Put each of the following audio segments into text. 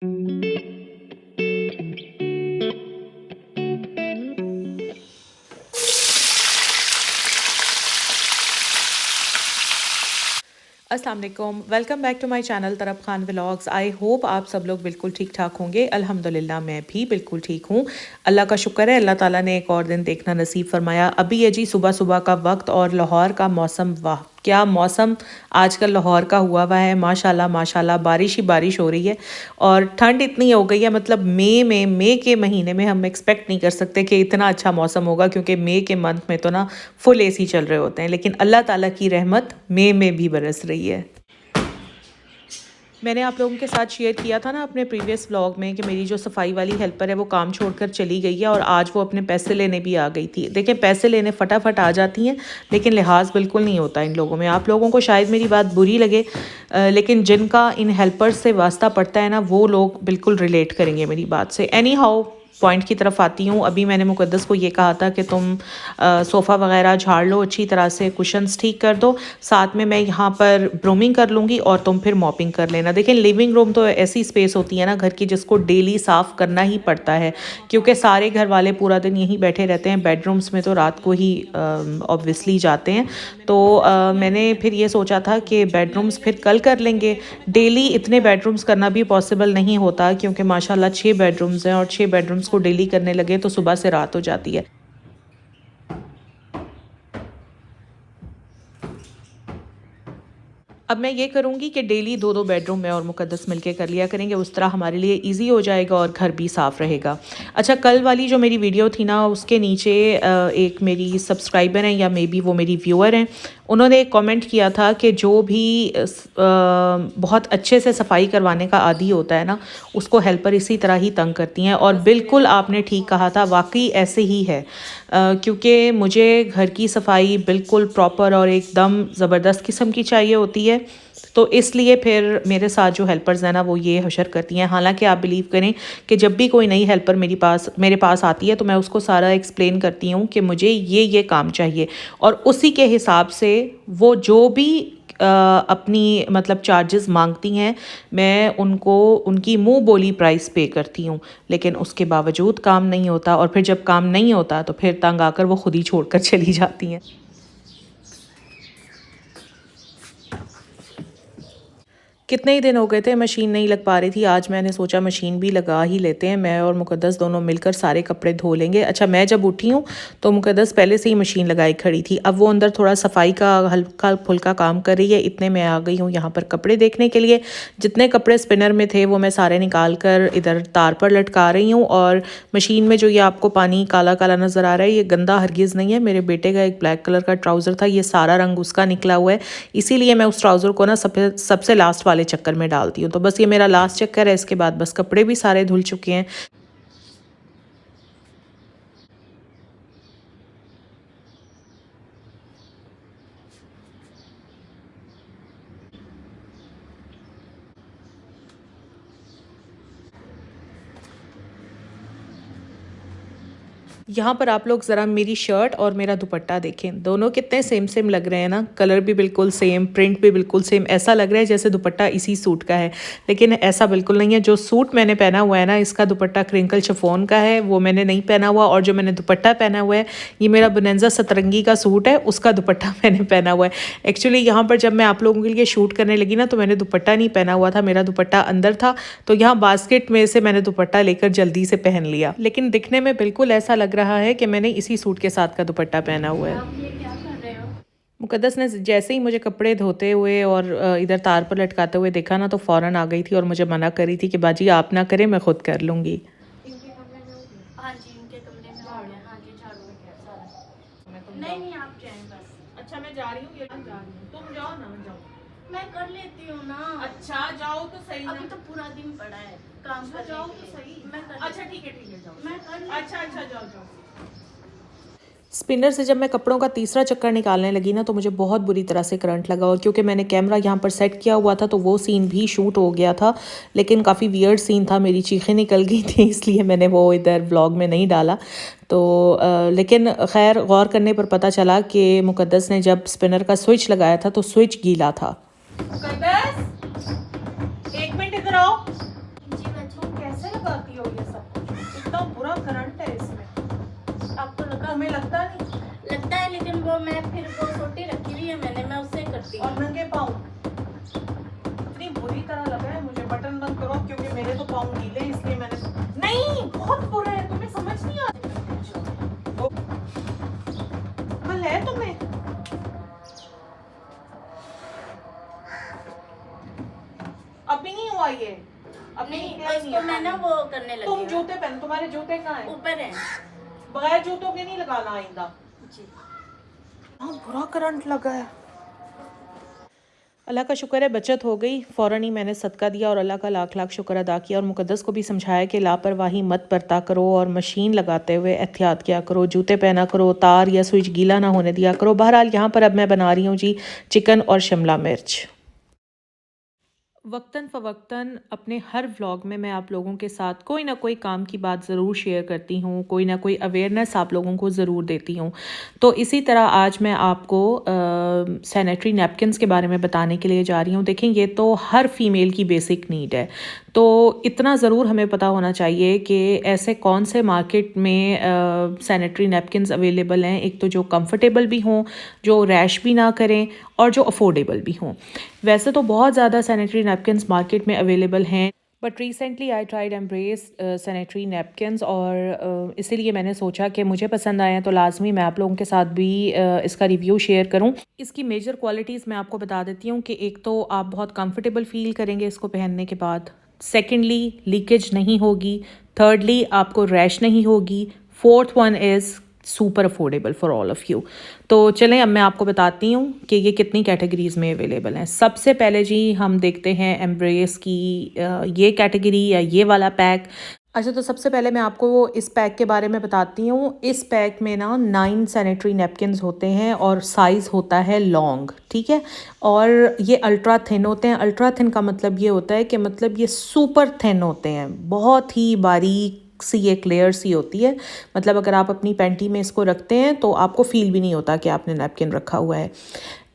अस्सलाम वालेकुम, welcome back to my channel Taraf Khan vlogs. I hope आप सब लोग बिल्कुल ठीक ठाक होंगे। अल्हम्दुलिल्लाह मैं भी बिल्कुल ठीक हूँ। अल्लाह का शुक्र है, अल्लाह ताला ने एक और दिन देखना नसीब फरमाया। अभी है जी सुबह सुबह का वक्त और लाहौर का मौसम, वाह क्या मौसम आजकल लाहौर का हुआ है। माशाल्लाह माशाल्लाह, बारिश ही बारिश हो रही है और ठंड इतनी हो गई है। मतलब मई के महीने में हम एक्सपेक्ट नहीं कर सकते कि इतना अच्छा मौसम होगा, क्योंकि मई के मंथ में तो ना फुल एसी चल रहे होते हैं। लेकिन अल्लाह ताला की रहमत मई में भी बरस रही है। मैंने आप लोगों के साथ शेयर किया था ना अपने प्रीवियस व्लॉग में कि मेरी जो सफाई वाली हेल्पर है वो काम छोड़कर चली गई है और आज वो अपने पैसे लेने भी आ गई थी। देखें, पैसे लेने फटाफट आ जाती हैं लेकिन लिहाज बिल्कुल नहीं होता इन लोगों में। आप लोगों को शायद मेरी बात बुरी लगे, लेकिन जिनका इन हेल्पर्स से वास्ता पड़ता है ना, वो लोग बिल्कुल रिलेट करेंगे मेरी बात से। एनी हाउ, पॉइंट की तरफ आती हूँ। अभी मैंने मुकद्दस को ये कहा था कि तुम सोफ़ा वगैरह झाड़ लो अच्छी तरह से, कुशन्स ठीक कर दो, साथ में मैं यहाँ पर ब्रूमिंग कर लूँगी और तुम फिर मॉपिंग कर लेना। देखिए, लिविंग रूम तो ऐसी स्पेस होती है ना घर की जिसको डेली साफ़ करना ही पड़ता है, क्योंकि सारे घर वाले पूरा दिन यहीं बैठे रहते हैं। बेडरूम्स में तो रात को ही ऑब्वियसली जाते हैं। तो मैंने फिर ये सोचा था कि बेडरूम्स फिर कल कर लेंगे। डेली इतने बेडरूम्स करना भी पॉसिबल नहीं होता, क्योंकि माशाल्लाह 6 बेडरूम्स हैं और 6 बेडरूम्स को डेली करने लगे तो सुबह से रात हो जाती है। अब मैं ये करूँगी कि डेली 2-2 बेडरूम में और मुकद्दस मिलके कर लिया करेंगे, उस तरह हमारे लिए इजी हो जाएगा और घर भी साफ़ रहेगा। अच्छा, कल वाली जो मेरी वीडियो थी ना, उसके नीचे एक मेरी सब्सक्राइबर हैं या मे बी वो मेरी व्यूअर हैं, उन्होंने एक कमेंट किया था कि जो भी बहुत अच्छे से सफाई करवाने का आदी होता है ना, उसको हेल्पर इसी तरह ही तंग करती हैं। और बिल्कुल आपने ठीक कहा था, वाकई ऐसे ही है। क्योंकि मुझे घर की सफाई बिल्कुल प्रॉपर और एकदम ज़बरदस्त किस्म की चाहिए होती है, तो इसलिए फिर मेरे साथ जो हेल्पर्स हैं ना, वो ये हशर करती हैं। हालांकि आप बिलीव करें कि जब भी कोई नई हेल्पर मेरे पास आती है तो मैं उसको सारा एक्सप्लेन करती हूँ कि मुझे ये काम चाहिए, और उसी के हिसाब से वो जो भी अपनी मतलब चार्जेस मांगती हैं, मैं उनको उनकी मुंह बोली प्राइस पे करती हूँ। लेकिन उसके बावजूद काम नहीं होता, और फिर जब काम नहीं होता तो फिर तंग आकर वो खुद ही छोड़कर चली जाती हैं। कितने ही दिन हो गए थे मशीन नहीं लग पा रही थी। आज मैंने सोचा मशीन भी लगा ही लेते हैं, मैं और मुकद्दस दोनों मिलकर सारे कपड़े धो लेंगे। अच्छा, मैं जब उठी हूँ तो मुकद्दस पहले से ही मशीन लगाई खड़ी थी। अब वो अंदर थोड़ा सफाई का हल्का फुल्का काम कर रही है, इतने मैं आ गई हूँ यहाँ पर कपड़े देखने के लिए। जितने कपड़े स्पिनर में थे वो मैं सारे निकाल कर इधर तार पर लटका रही हूँ। और मशीन में जो ये आपको पानी काला काला नज़र आ रहा है, ये गंदा हरगिज़ नहीं है। मेरे बेटे का एक ब्लैक कलर का ट्राउज़र था, ये सारा रंग उसका निकला हुआ है, इसीलिए मैं उस ट्राउज़र को ना सबसे लास्ट वाले चक्कर में डालती हूँ। तो बस ये मेरा लास्ट चक्कर है, इसके बाद बस कपड़े भी सारे धुल चुके हैं। यहाँ पर आप लोग ज़रा मेरी शर्ट और मेरा दुपट्टा देखें, दोनों कितने सेम सेम लग रहे हैं ना। कलर भी बिल्कुल सेम, प्रिंट भी बिल्कुल सेम, ऐसा लग रहा है जैसे दुपट्टा इसी सूट का है, लेकिन ऐसा बिल्कुल नहीं है। जो सूट मैंने पहना हुआ है ना, इसका दुपट्टा क्रिंकल शिफॉन का है, वो मैंने नहीं पहना हुआ। और जो मैंने दुपट्टा पहना हुआ है, ये मेरा बोनेंजा सतरंगी का सूट है, उसका दुपट्टा मैंने पहना हुआ है। एक्चुअली यहाँ पर जब मैं आप लोगों के लिए शूट करने लगी ना, तो मैंने दुपट्टा नहीं पहना हुआ था, मेरा दुपट्टा अंदर था, तो यहाँ बास्केट में से मैंने दुपट्टा लेकर जल्दी से पहन लिया। लेकिन दिखने में बिल्कुल ऐसा लग रहा है कि मैंने इसी सूट के साथ का दुपट्टा पहना हुआ है। आप ये क्या कर रहे हो? मुकद्दस ने जैसे ही मुझे कपड़े धोते हुए और इधर तार पर लटकाते हुए देखा ना, तो फ़ौरन आ गई थी और मुझे मना करी थी कि बाजी आप ना करें, मैं खुद कर लूँगी। इनके कमरे में होगी। हाँ जी, इनके कमरे में हो गया। हाँ जी, झाड़ू में क्या सारा। नहीं नहीं, आप जाएं बस। अच्छा, मैं जा रही हूँ, ये जा रही हूँ, तुम जाओ ना, मैं जाऊँ। मैं कर लेती हूँ ना। अच्छा, जाओ तो सही ना। अभी तो पूरा दिन पड़ा है काम करने जाओ के तो लिए। सही। मैं कर अच्छा ठीक है जाओ। मैं कर लेती अच्छा जाओ जाओ। स्पिनर से जब मैं कपड़ों का तीसरा चक्कर निकालने लगी ना, तो मुझे बहुत बुरी तरह से करंट लगा, और क्योंकि मैंने कैमरा यहाँ पर सेट किया हुआ था तो वो सीन भी शूट हो गया था, लेकिन काफ़ी वियर्ड सीन था, मेरी चीखें निकल गई थी, इसलिए मैंने वो इधर व्लॉग में नहीं डाला। तो लेकिन खैर गौर करने पर पता चला कि मुकद्दस ने जब स्पिनर का स्विच लगाया था तो स्विच गीला था। मुकद्दस, एक मिनट इधर आओ। जी बच्चे। हो ये सब कुछ? इतना बुरा करंट है इसमें, आपको लगा? तुम्हें लगता नहीं? लगता है, लेकिन वो मैं फिर वो छोटी रखी हुई है मैंने, मैं उससे करती हूँ। और नंगे पाँव इतनी बुरी तरह लगा है मुझे। बटन बंद करो क्योंकि मेरे तो पाँव गीले हैं, इसलिए मैंने नहीं, बहुत बुरा है, तुम्हें समझ नहीं आ रही। कल है तुम्हें अभी नहीं हुआ ये, अभी नहीं, निकला ही उसको है। मैं ना वो करने लगी तुम हूँ। जूते पहन, तुम्हारे जूते कहाँ हैं? ऊपर है बगैर जूतों के नहीं लगाना आइंदा। जी। हाँ बुरा करंट लगा है। अल्लाह का शुक्र है बचत हो गई, फ़ौरन ही मैंने सदका दिया और अल्लाह का लाख लाख शुक्र अदा किया और मुकद्दस को भी समझाया कि लापरवाही मत बरता करो और मशीन लगाते हुए एहतियात किया करो, जूते पहना करो, तार या स्विच गीला ना होने दिया करो। बहरहाल यहाँ पर अब मैं बना रही हूँ जी चिकन और शिमला मिर्च। वक्तन फ़वक्तन अपने हर व्लॉग में मैं आप लोगों के साथ कोई ना कोई काम की बात ज़रूर शेयर करती हूँ, कोई ना कोई अवेयरनेस आप लोगों को ज़रूर देती हूँ। तो इसी तरह आज मैं आपको सैनिटरी नैपकिन्स के बारे में बताने के लिए जा रही हूँ। देखें ये तो हर फीमेल की बेसिक नीड है, तो इतना ज़रूर हमें पता होना चाहिए कि ऐसे कौन से मार्केट में सैनिटरी नैपकिन्स अवेलेबल हैं, एक तो जो कंफर्टेबल भी हों, जो रैश भी ना करें और जो अफोर्डेबल भी हों। वैसे तो बहुत ज़्यादा सैनिटरी नैपकिन्स मार्केट में अवेलेबल हैं, but recently I tried embrace sanitary napkins और इसीलिए मैंने सोचा कि मुझे पसंद आए हैं तो लाजमी मैं आप लोगों के साथ भी इसका रिव्यू शेयर करूं। इसकी मेजर क्वालिटीज़ मैं आपको बता देती हूँ कि एक तो आप बहुत कंफर्टेबल फील करेंगे इसको पहनने के बाद, सेकेंडली लीकेज नहीं होगी, थर्डली आपको रैश नहीं होगी, fourth one is super affordable for all of you. तो चलें अब मैं आपको बताती हूँ कि ये कितनी कैटेगरीज़ में अवेलेबल हैं। सबसे पहले जी हम देखते हैं एम्ब्रेस की ये कैटेगरी या ये वाला पैक। अच्छा तो सबसे पहले मैं आपको इस पैक के बारे में बताती हूँ। इस पैक में ना 9 सैनिटरी नैपकिन्स होते हैं और साइज़ होता है लॉन्ग, ठीक है। और ये अल्ट्रा थिन होते हैं। अल्ट्रा थिन का मतलब ये होता है कि मतलब ये सुपर थिन होते हैं, बहुत ही बारीक सी एक लेयर सी होती है। मतलब अगर आप अपनी पैंटी में इसको रखते हैं तो आपको फील भी नहीं होता कि आपने नैपकिन रखा हुआ है।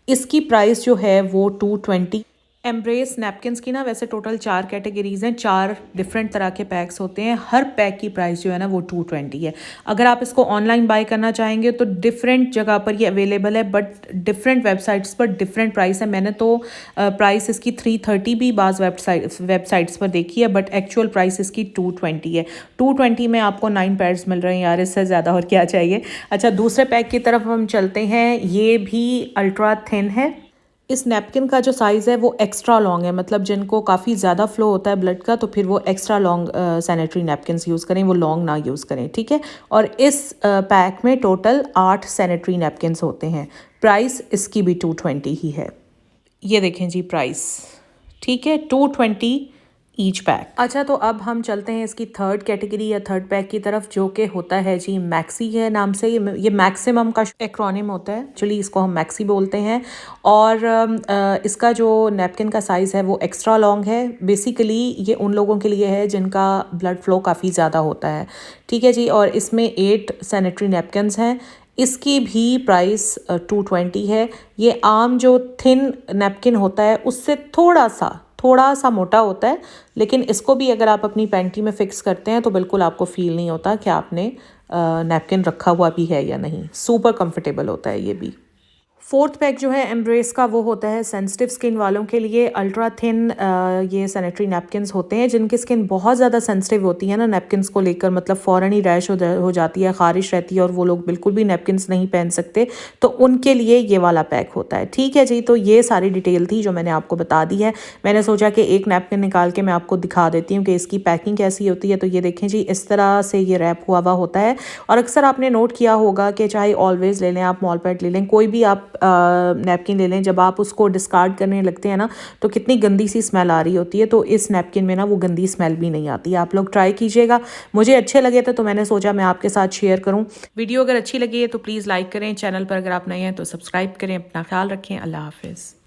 इसकी प्राइस जो है वो 220। एम्ब्रेस नैपकिन्स की ना वैसे टोटल 4 कैटेगरीज़ हैं, 4 डिफरेंट तरह के पैक्स होते हैं। हर पैक की प्राइस जो है ना वो 220 है। अगर आप इसको ऑनलाइन बाय करना चाहेंगे तो डिफरेंट जगह पर ये अवेलेबल है, बट डिफरेंट वेबसाइट्स पर डिफरेंट प्राइस है। मैंने तो प्राइस इसकी 330 भी बाज़ वेबसाइट्स पर देखी है, बट एक्चुअल प्राइस इसकी 220 है। 220 में आपको 9 पैड्स मिल रहे हैं यार, इससे ज़्यादा और क्या चाहिए। अच्छा दूसरे पैक की तरफ हम चलते हैं। ये भी अल्ट्रा थिन है। इस नैपकिन का जो साइज़ है वो एक्स्ट्रा लॉन्ग है, मतलब जिनको काफ़ी ज़्यादा फ्लो होता है ब्लड का तो फिर वो extra long sanitary napkins use करें, वो लॉन्ग ना यूज़ करें, ठीक है। और इस पैक में टोटल 8 सैनिटरी नैपकिन्स होते हैं। प्राइस इसकी भी 220 ही है। ये देखें जी प्राइस, ठीक है, 220 ईच पैक। अच्छा तो अब हम चलते हैं इसकी थर्ड कैटेगरी या थर्ड पैक की तरफ, जो कि होता है जी मैक्सी है नाम से। ये मैक्सिमम का एक्रोनिम होता है, एक्चुअली इसको हम मैक्सी बोलते हैं। और इसका जो नैपकिन का साइज़ है वो एक्स्ट्रा लॉन्ग है। बेसिकली ये उन लोगों के लिए है जिनका ब्लड फ्लो काफ़ी ज़्यादा होता है, ठीक है जी। और इसमें 8 सैनिटरी नैपकिन्स हैं। इसकी भी प्राइस 220 है। ये आम जो थिन नैपकिन होता है उससे थोड़ा सा मोटा होता है, लेकिन इसको भी अगर आप अपनी पैंटी में फिक्स करते हैं तो बिल्कुल आपको फील नहीं होता कि आपने नैपकिन रखा हुआ भी है या नहीं। सुपर कंफर्टेबल होता है ये भी। फोर्थ पैक जो है एम्ब्रेस का वो होता है सेंसिटिव स्किन वालों के लिए। अल्ट्रा थिन ये सैनिटरी नैपकिन्स होते हैं जिनकी स्किन बहुत ज़्यादा सेंसिटिव होती है ना नैपकिन्स को लेकर, मतलब फ़ौरन ही रैश हो जाती है, ख़ारिश रहती है और वो लोग बिल्कुल भी नैपकिन्स नहीं पहन सकते, तो उनके लिए ये वाला पैक होता है, ठीक है जी। तो ये सारी डिटेल थी जो मैंने आपको बता दी है। मैंने सोचा कि एक नैपकिन निकाल के मैं आपको दिखा देती हूँ कि इसकी पैकिंग कैसी होती है। तो ये देखें जी, इस तरह से ये रैप हुआ होता है। और अक्सर आपने नोट किया होगा कि चाहे ऑलवेज़ ले लें आप, मॉलपेट ले लें, कोई भी आप नैपकिन ले लें, जब आप उसको डिस्कार्ड करने लगते हैं ना तो कितनी गंदी सी स्मेल आ रही होती है। तो इस नैपकिन में ना वो गंदी स्मेल भी नहीं आती। आप लोग ट्राई कीजिएगा, मुझे अच्छे लगे थे तो मैंने सोचा मैं आपके साथ शेयर करूं। वीडियो अगर अच्छी लगी है तो प्लीज़ लाइक करें, चैनल पर अगर आप नए हैं तो सब्सक्राइब करें। अपना ख्याल रखें, अल्लाह हाफिज़।